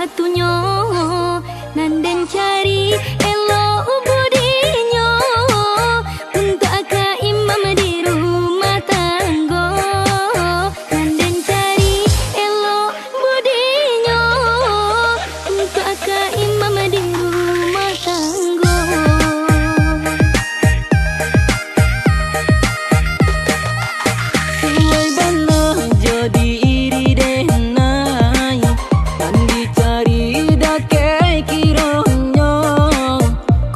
sepatunya Nanden cari elok budinyo untuk akak imam di rumah tangga. Nanden cari elok budinyo untuk akak imam di rumah tangga. Suai bana jadi iri denai dan dicari dake kironyo.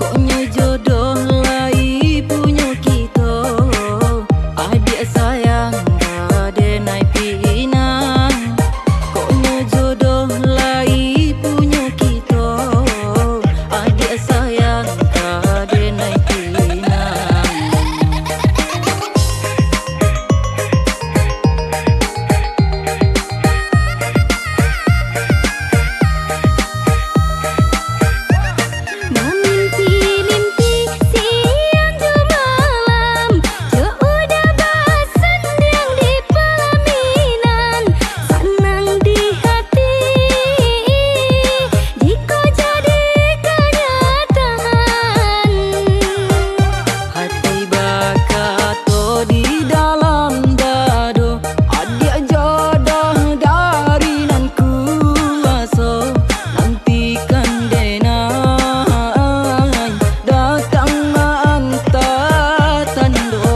Koknya jodoh lai punya kita. Adik sayang denai pinang. Koknya jodoh lai punya kita. Adik sayang denai pinang. Mimpi-mimpi siang jo malam, jo udah bosan diam di pelaminan. Senang di hati, jika jadi kenyataan. Hati bakato di dalam dado. Adik jodoh dari nan kuasa. Nantikan denai datang antar tando.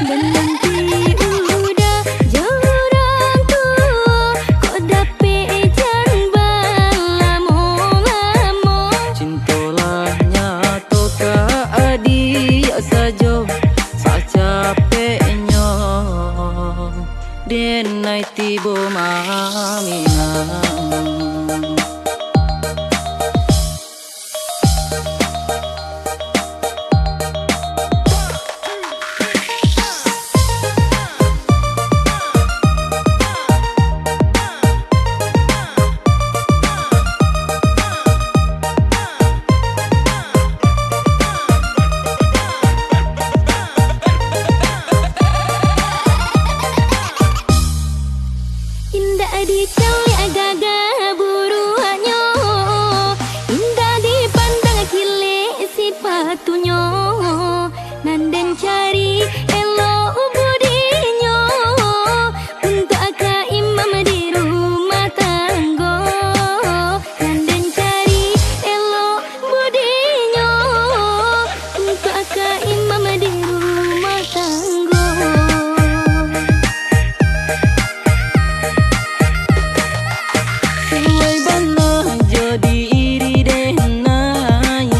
Dan nanti udah jauh tua, kok dapet jan lamo-lamo. Cintolah nyato ka adik sajo sacapeknya denai tibo maminang. Indah dicali agak-agak buruannya, indah dipandang kile sepatunya. Nanden cari elok budinyo untuk akak imam di rumah tangga. Nanden cari elok budinyo untuk akak imam di rumah tangga. Suai bana jadi iri denai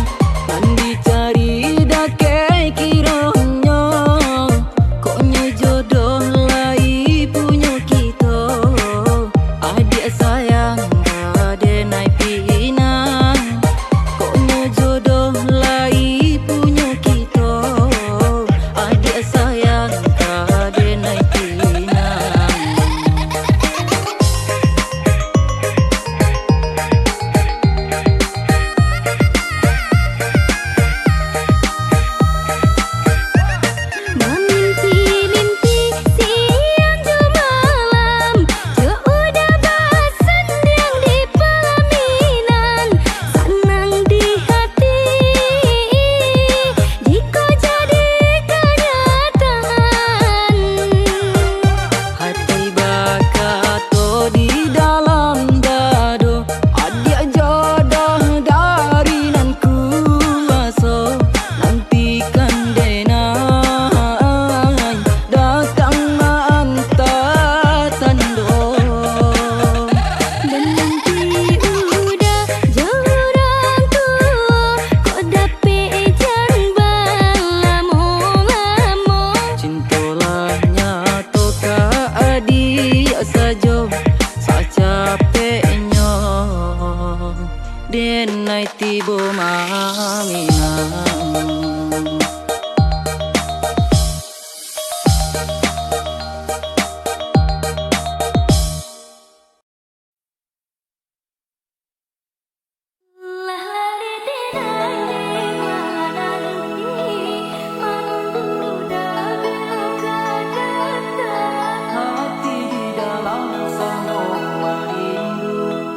dan dicari dake kironyo. Koknya jodoh lai punya kita. Adik sayang denai pinang. Koknya jodoh lai punya kita. Adik sayang denai pinang. Mimpi-mimpi siang jo malam, jo udah bosan diam di pelaminan. Senang di hati, jika jadi kenyataan. Hati bakato di dalam dado. Adik jodoh dari nan kuasa. Nantikan denai datang antar tando. Dan nanti udah jauh tua, kok dapet jan lamo-lamo. Cintolah nyato ka adik sajo sacapeknya denai tibo maminang. Lari di nanti nanti, mampu dagang kata. Hati di dalam sana marindu.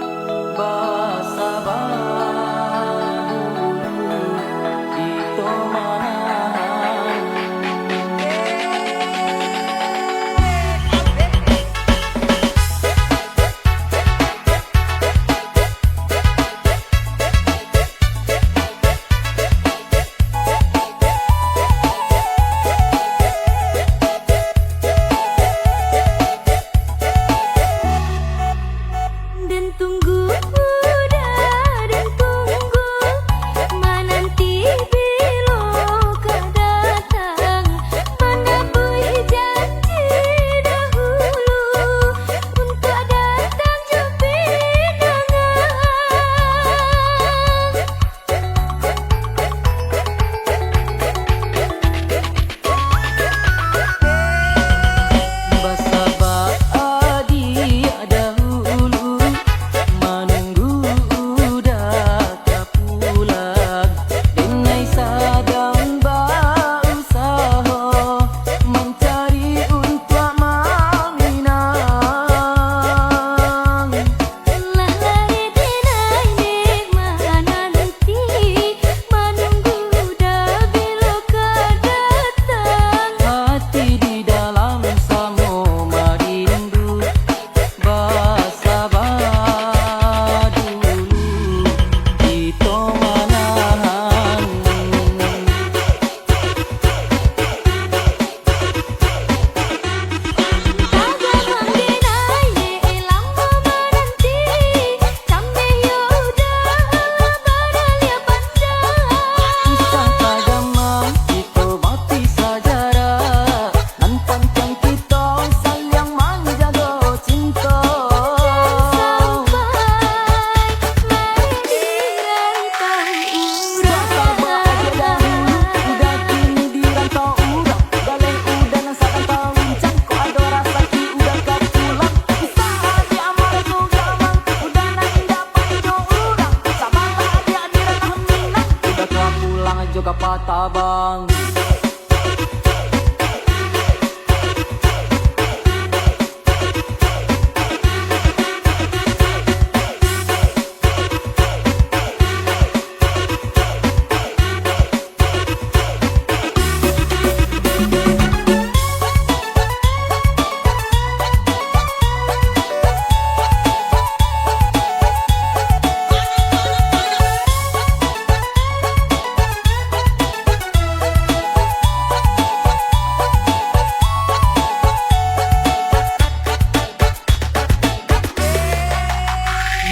tabang.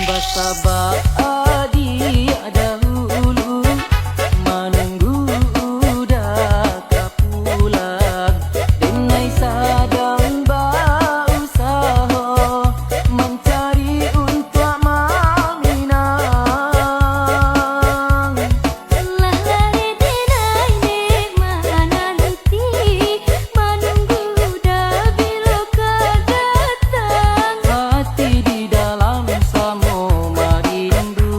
Basabak adi dahulu menunggu udah kapulang. Denai sadang berusaha mencari untuk meminang. Lah lari denai nek mana nanti menunggu dah bila kau datang. Hati di dalam samo merindu.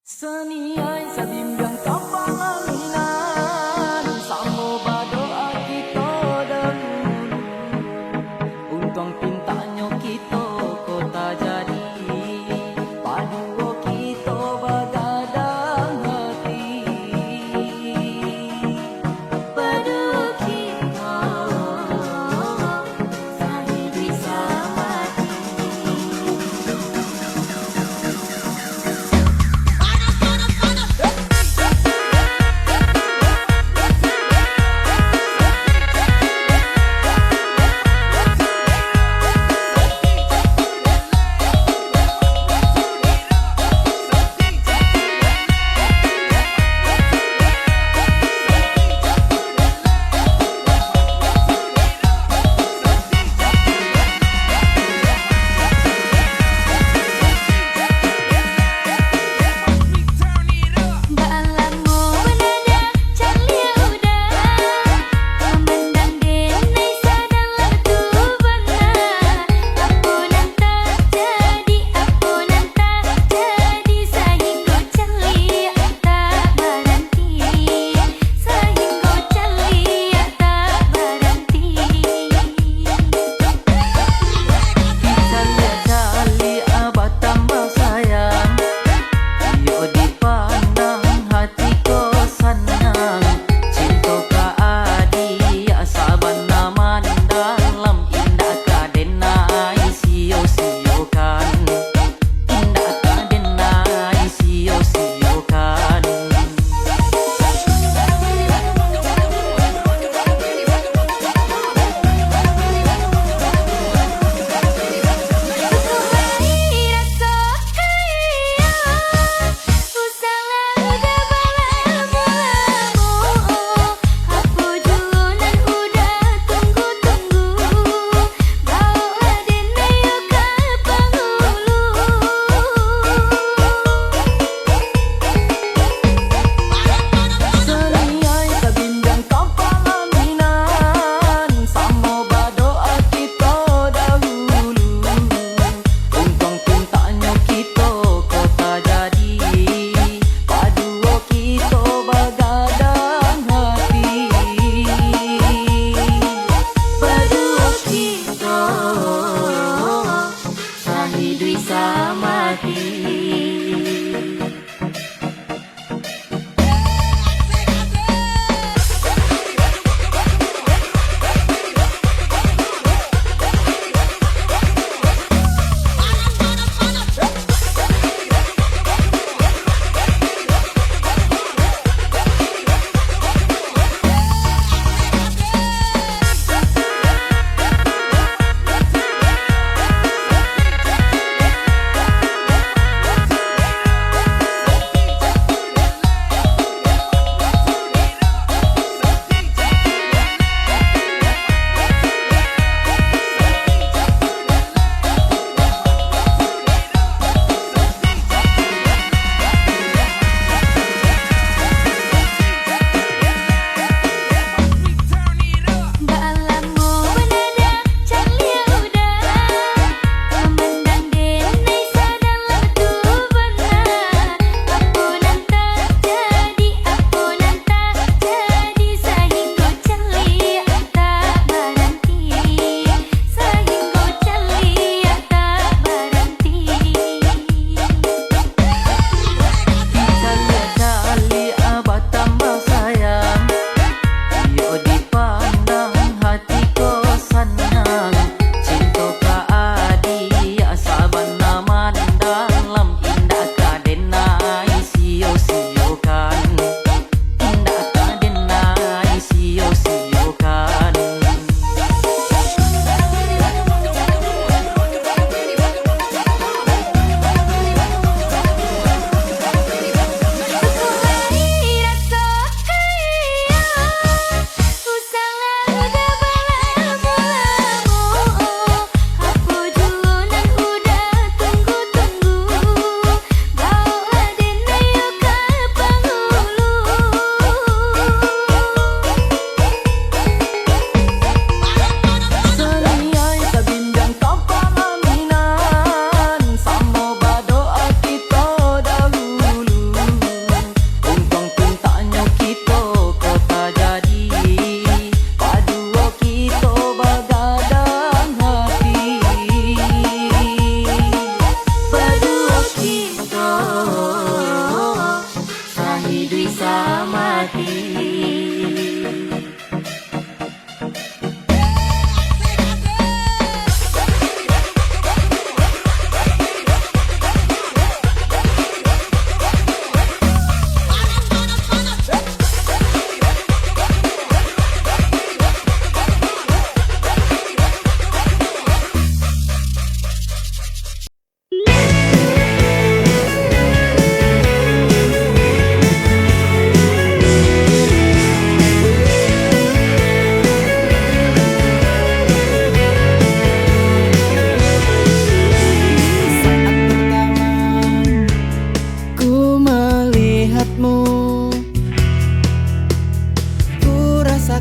Seniai sabimbang kapal angin samo badoa kita dahulu untung pintanya kita kota jadi paduo kita bagadang hati Padu kita saling bisa mati. Panas, panas, panas.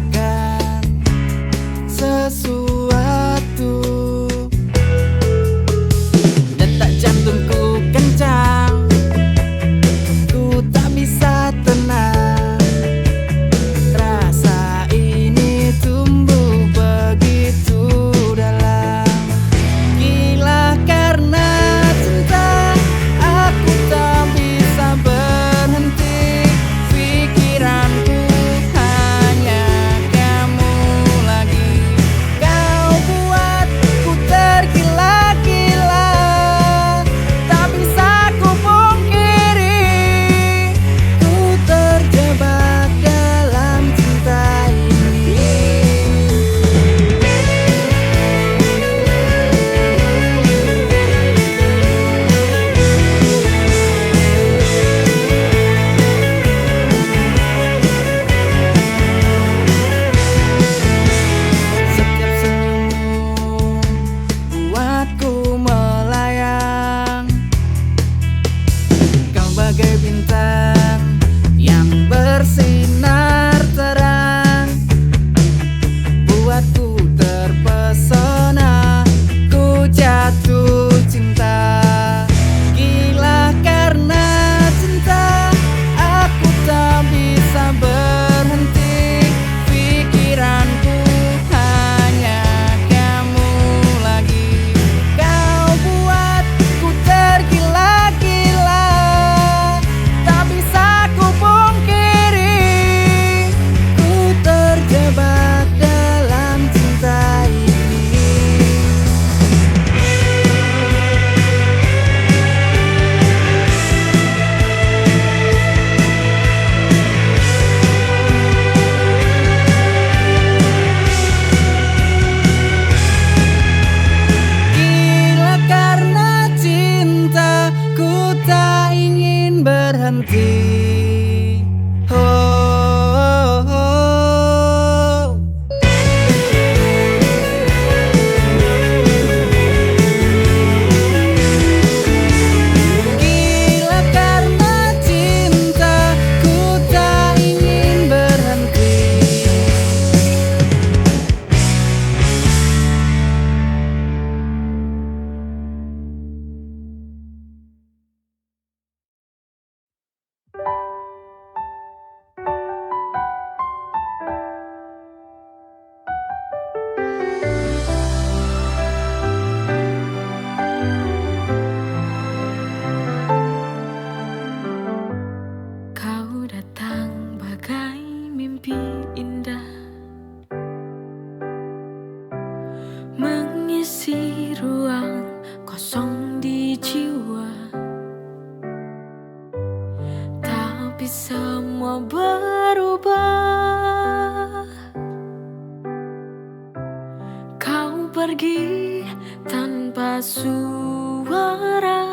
merasakan sesuatu. Detak jantungku kencang, ku tak bisa tenang. Rasa ini tumbuh begitu dalam. Gila karena cinta, aku tak bisa berhenti. Pikiranku hanya kamu lagi. Kau buatku tergila-gila, tak bisa ku pungkiri. Ku terjebak dalam cinta ini. Setiap senyummu buatku melayang. Kau bagai bintang yang bersinar terang, buatku terpesona, ku jatuh cinta. Gila karena cinta, aku tak bisa berhenti. Pikiranku hanya kamu lagi. Kau buatku tergila-gila, tak bisa ku pungkiri. Ku terjebak dalam cinta ini. Gila karena cinta, ku tak ingin berhenti. Oh, oh, oh. Gila karena cinta, ku tak ingin berhenti. Kau datang bagai mimpi indah, mengisi ruang kosong di jiwa. Tapi semua berubah. Kau pergi tanpa suara.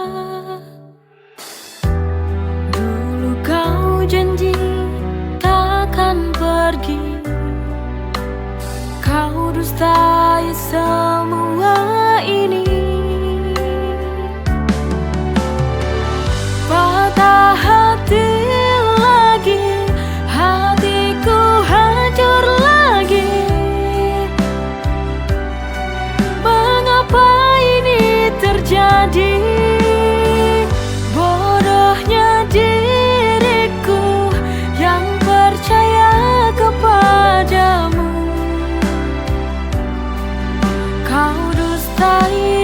Dulu kau janji takkan pergi. Kau dustai semua ini. Patah hati lagi, hatiku hancur lagi. Mengapa ini terjadi? Bodohnya diriku yang percaya kepadamu. Kau dustai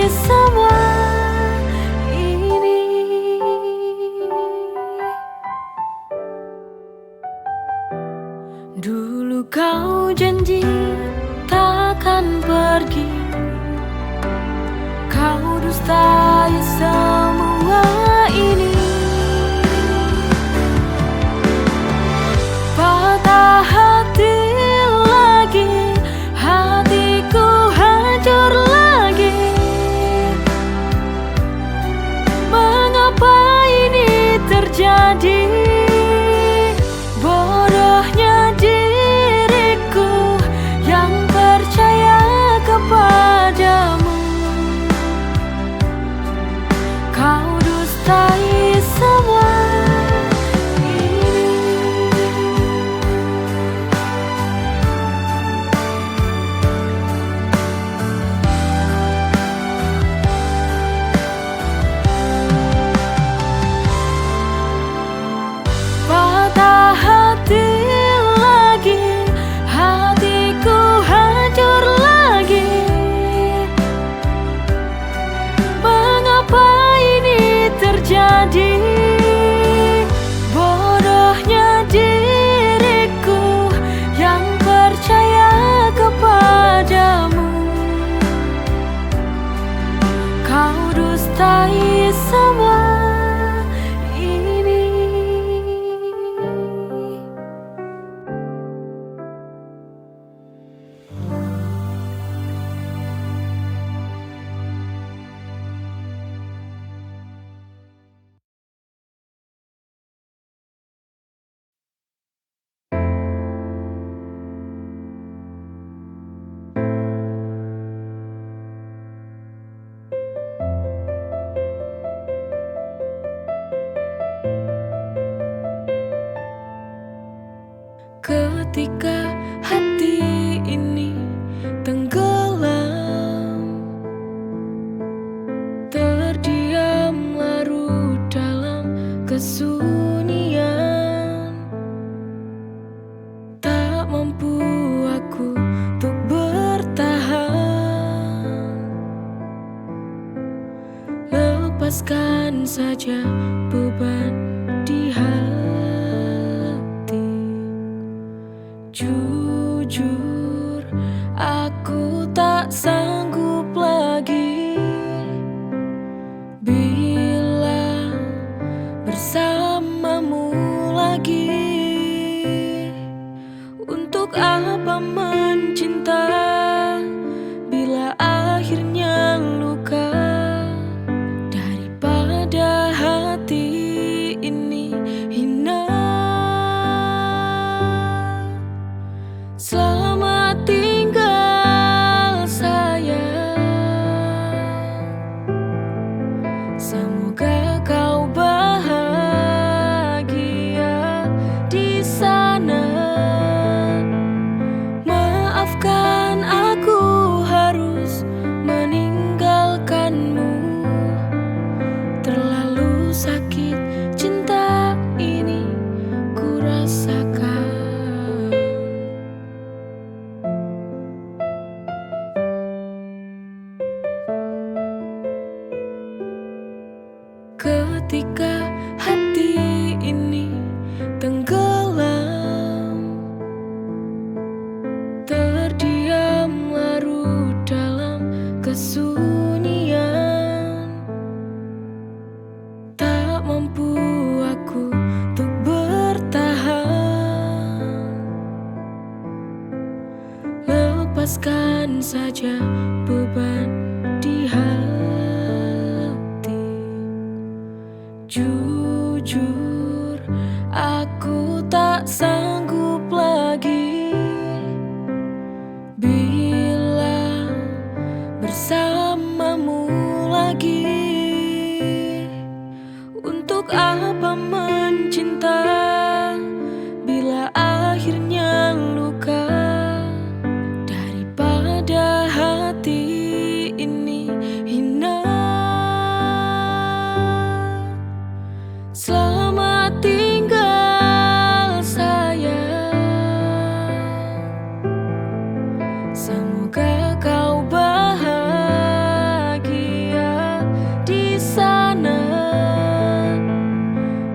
Ketika hati ini tenggelam, terdiam larut dalam kesunyian, tak mampu aku untuk bertahan. Lepaskan saja beban di hati. Jujur, aku tak sanggup lagi bila bersamamu lagi. Untuk apa mencinta bila akhirnya luka? Daripada hati ini hina. Selamat tinggal sayang, semoga kau bahagia di sana. Maafkan aku harus meninggalkanmu, terlalu sakit cinta ini ku rasakan. Ketika hati ini tenggelam, terdiam larut dalam kesunyian, tak mampu aku untuk bertahan. Lepaskan saja beban di hati. Jujur, aku tak sanggup lagi bila bersamamu lagi. Untuk apa mencinta bila akhirnya luka? Daripada hati ini hina. Selamat tinggal sayang, semoga kau bahagia di sana.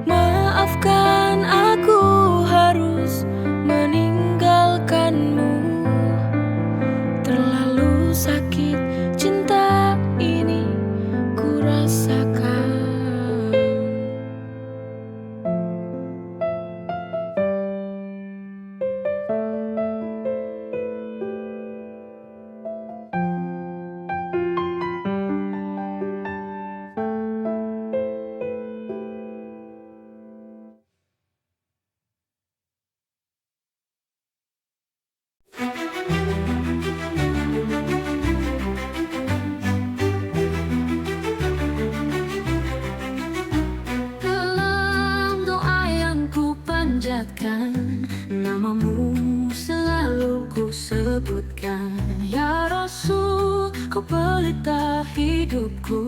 Maafkan aku harus meninggalkanmu, terlalu sakit cinta ini ku rasakan. Dalam doa yang ku panjatkan, namamu selalu ku sebutkan. Ya Rasul, kau pelita hidupku.